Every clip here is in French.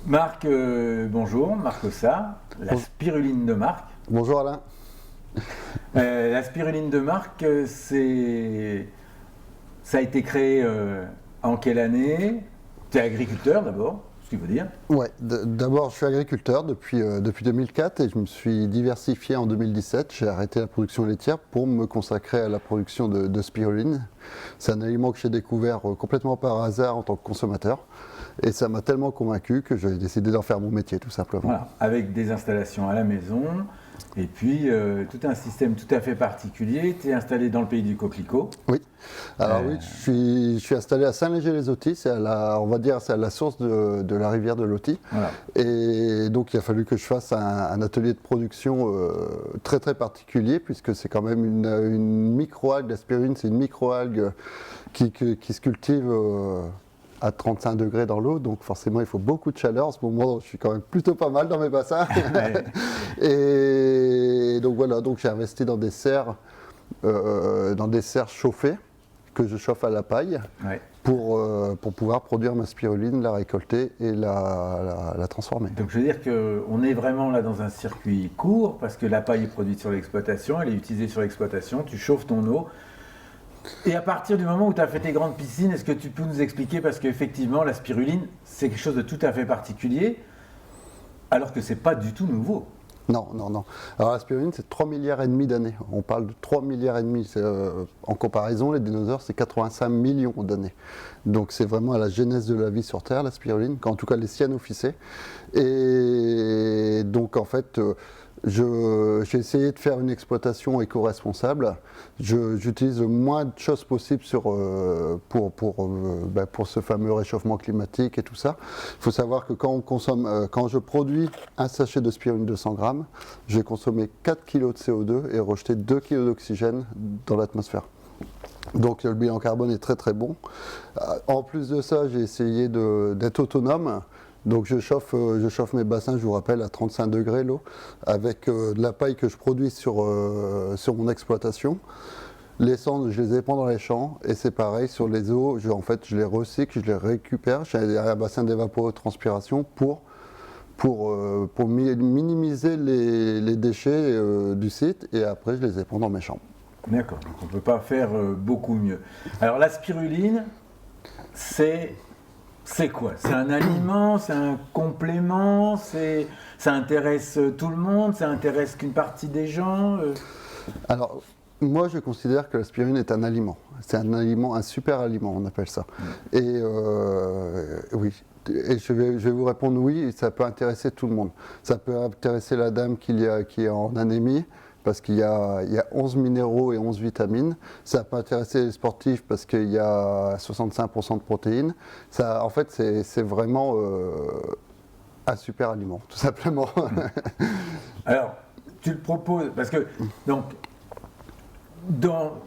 Marc, bonjour, Marc Ossa, la spiruline de Marc. Bonjour Alain. La spiruline de Marc, ça a été créé en quelle année? Tu es agriculteur d'abord, ce qu'il veut dire. Ouais, d'abord je suis agriculteur depuis 2004 et je me suis diversifié en 2017. J'ai arrêté la production laitière pour me consacrer à la production de spiruline. C'est un aliment que j'ai découvert complètement par hasard en tant que consommateur. Et ça m'a tellement convaincu que j'ai décidé d'en faire mon métier tout simplement. Voilà, avec des installations à la maison et puis tout un système tout à fait particulier. Tu es installé dans le pays du coquelicot. Oui, alors oui, je suis installé à Saint-Léger-les-Autis, on va dire c'est à la source de la rivière de l'Autis. Voilà. Et donc il a fallu que je fasse un atelier de production très très particulier puisque c'est quand même une microalgue, la spiruline c'est une microalgue qui se cultive à 35 degrés dans l'eau, donc forcément il faut beaucoup de chaleur. En ce moment je suis quand même plutôt pas mal dans mes bassins. Et donc voilà, donc j'ai investi dans des serres chauffées que je chauffe à la paille pour pouvoir produire ma spiruline, la récolter et la transformer. Donc je veux dire qu'on est vraiment là dans un circuit court parce que la paille est produite sur l'exploitation, elle est utilisée sur l'exploitation, tu chauffes ton eau. Et à partir du moment où tu as fait tes grandes piscines, est-ce que tu peux nous expliquer, parce qu'effectivement la spiruline c'est quelque chose de tout à fait particulier alors que c'est pas du tout nouveau. Non. Alors la spiruline, c'est 3,5 milliards d'années. On parle de 3,5 milliards. En comparaison, les dinosaures, c'est 85 millions d'années. Donc c'est vraiment à la genèse de la vie sur Terre, la spiruline, en tout cas les cyanophycées. Et donc en fait, j'ai essayé de faire une exploitation éco-responsable. J'utilise le moins de choses possible pour ce fameux réchauffement climatique et tout ça. Il faut savoir que quand je produis un sachet de spiruline de 100 grammes, je vais consommer 4 kg de CO2 et rejeter 2 kg d'oxygène dans l'atmosphère. Donc le bilan carbone est très très bon. En plus de ça, j'ai essayé d'être autonome. Donc je chauffe mes bassins, je vous rappelle, à 35 degrés l'eau, avec de la paille que je produis sur mon exploitation. Les cendres, je les épand dans les champs, et c'est pareil sur les eaux, je les recycle, je les récupère. J'ai un bassin d'évapotranspiration pour minimiser les déchets du site, et après je les épand dans mes champs. D'accord, donc on ne peut pas faire beaucoup mieux. Alors la spiruline, c'est quoi? C'est un aliment, c'est un complément, ça intéresse tout le monde, ça intéresse qu'une partie des gens Alors, moi je considère que la spiruline est un aliment. C'est un aliment, un super aliment, on appelle ça. Et oui, et je vais vous répondre oui, ça peut intéresser tout le monde. Ça peut intéresser la dame qui est en anémie, parce qu'il y a 11 minéraux et 11 vitamines. Ça peut intéresser les sportifs parce qu'il y a 65% de protéines. Ça, en fait, c'est vraiment un super aliment, tout simplement. Alors, tu le proposes, parce que donc,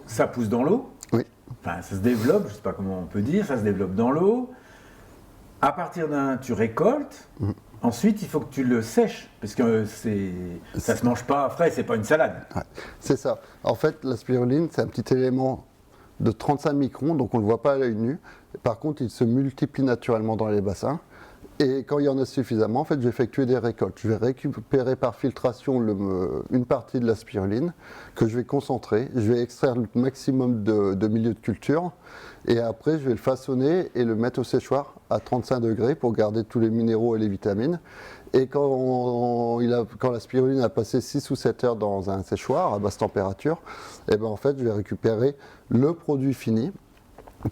ça pousse dans l'eau, Oui. Enfin, ça se développe, je ne sais pas comment on peut dire, ça se développe dans l'eau. À partir tu récoltes. Ensuite, il faut que tu le sèches, parce que ça ne se mange pas frais, c'est pas une salade. Ouais, c'est ça. En fait, la spiruline, c'est un petit élément de 35 microns, donc on ne le voit pas à l'œil nu. Par contre, il se multiplie naturellement dans les bassins. Et quand il y en a suffisamment, en fait, je vais effectuer des récoltes. Je vais récupérer par filtration une partie de la spiruline que je vais concentrer. Je vais extraire le maximum de milieux de culture. Et après, je vais le façonner et le mettre au séchoir à 35 degrés pour garder tous les minéraux et les vitamines. Et quand la spiruline a passé 6 ou 7 heures dans un séchoir à basse température, et ben en fait, je vais récupérer le produit fini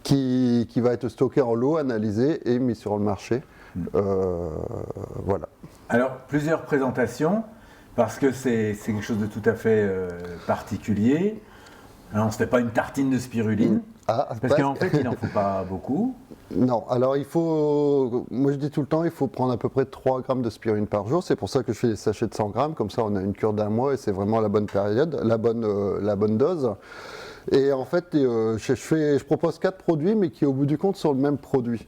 qui va être stocké en lot, analysé et mis sur le marché. Voilà. Alors, plusieurs présentations, parce que c'est quelque chose de tout à fait particulier. Alors, on ne se fait pas une tartine de spiruline, parce qu'en fait, il n'en faut pas beaucoup. Non, alors moi je dis tout le temps, il faut prendre à peu près 3 grammes de spiruline par jour. C'est pour ça que je fais des sachets de 100 grammes, comme ça on a une cure d'1 mois et c'est vraiment la bonne période, la bonne dose. Et en fait, je propose 4 produits, mais qui au bout du compte sont le même produit.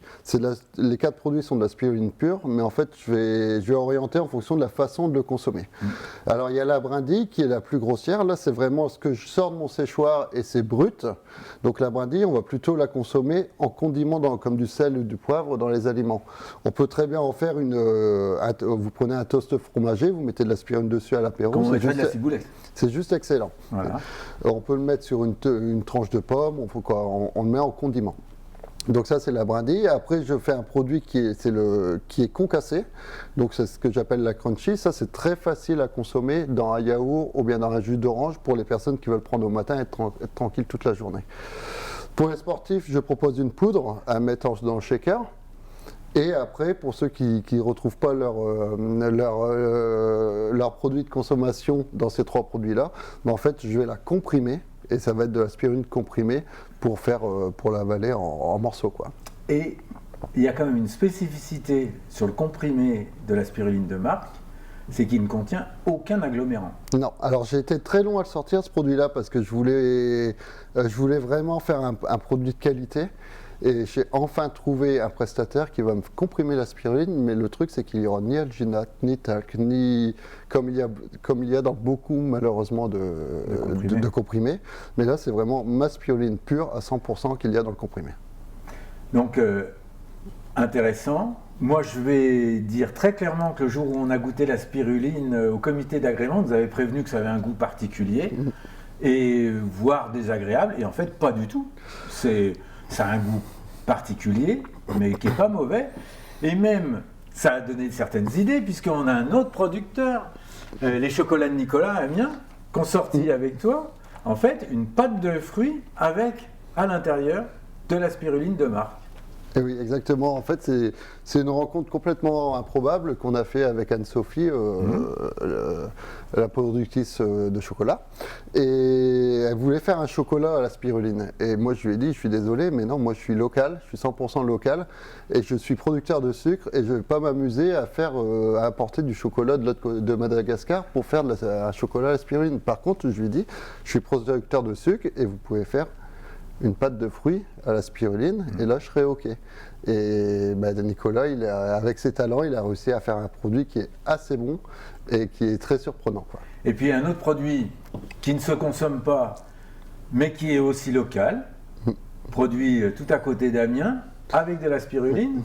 Les 4 produits sont de la spiruline pure, mais en fait, je vais orienter en fonction de la façon de le consommer. Alors, il y a la brindille qui est la plus grossière. Là, c'est vraiment ce que je sors de mon séchoir et c'est brut. Donc, la brindille, on va plutôt la consommer en condiment, comme du sel ou du poivre dans les aliments. On peut très bien en faire vous prenez un toast fromager, vous mettez de la spiruline dessus à l'apéro. Comme on mettrait de la ciboulette. C'est juste excellent. Voilà. On peut le mettre sur une tranche de pomme, on le met en condiment. Donc ça, c'est la brindille. Après, je fais un produit qui est concassé. Donc c'est ce que j'appelle la crunchy. Ça, c'est très facile à consommer dans un yaourt ou bien dans un jus d'orange pour les personnes qui veulent prendre au matin et être tranquille toute la journée. Pour les sportifs, je propose une poudre à mettre dans le shaker. Et après, pour ceux qui ne retrouvent pas leur produit de consommation dans ces 3 produits-là, en fait, je vais la comprimer. Et ça va être de la spiruline comprimée pour l'avaler en morceaux, quoi. Et il y a quand même une spécificité sur le comprimé de la spiruline de marque, c'est qu'il ne contient aucun agglomérant. Non, alors j'ai été très long à le sortir, ce produit-là, parce que je voulais vraiment faire un produit de qualité. Et j'ai enfin trouvé un prestataire qui va me comprimer la spiruline, mais le truc c'est qu'il n'y aura ni alginate, ni talc, ni comme il y a dans beaucoup malheureusement de comprimés. Mais là c'est vraiment ma spiruline pure à 100% qu'il y a dans le comprimé. Donc intéressant. Moi je vais dire très clairement que le jour où on a goûté la spiruline au comité d'agrément, vous avez prévenu que ça avait un goût particulier et voire désagréable, et en fait pas du tout. Ça a un goût particulier, mais qui n'est pas mauvais. Et même, ça a donné certaines idées, puisqu'on a un autre producteur, les chocolats de Nicolas Amiens, qui ont sorti avec toi, en fait, une pâte de fruits avec, à l'intérieur, de la spiruline de marque. Et oui, exactement. En fait, c'est une rencontre complètement improbable qu'on a fait avec Anne-Sophie, la productrice de chocolat. Et elle voulait faire un chocolat à la spiruline. Et moi, je lui ai dit, je suis désolé, mais non, moi, je suis local, je suis 100% local, et je suis producteur de sucre, et je ne vais pas m'amuser à apporter du chocolat de Madagascar pour faire un chocolat à la spiruline. Par contre, je lui ai dit, je suis producteur de sucre, et vous pouvez faire une pâte de fruits à la spiruline, et là je serais OK. Et Nicolas, avec ses talents, il a réussi à faire un produit qui est assez bon et qui est très surprenant, quoi. Et puis un autre produit qui ne se consomme pas, mais qui est aussi local, produit tout à côté d'Amiens, avec de la spiruline.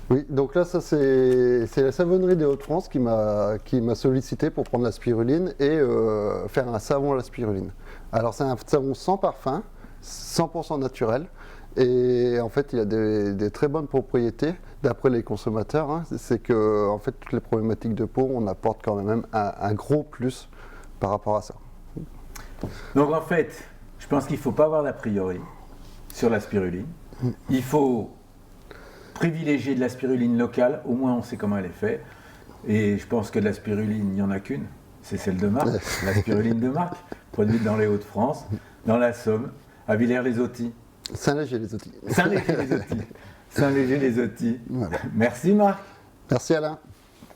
Oui, donc là, ça c'est la savonnerie des Hauts-de-France qui m'a sollicité pour prendre la spiruline et faire un savon à la spiruline. Alors c'est un savon sans parfum, 100% naturel, et en fait il a des très bonnes propriétés d'après les consommateurs, hein. C'est que en fait toutes les problématiques de peau, on apporte quand même un gros plus par rapport à ça. Donc en fait, je pense qu'il ne faut pas avoir d'a priori sur la spiruline. Il faut privilégier de la spiruline locale, au moins on sait comment elle est faite, et je pense que de la spiruline, il n'y en a qu'une, c'est celle de marque, la spiruline de marque, produite dans les Hauts-de-France, dans la Somme, à Villers-les-Autils. Saint-Léger-les-Autils. Saint-Léger-les-Autils. Saint-Léger-les-Autils. Voilà. Merci Marc. Merci Alain.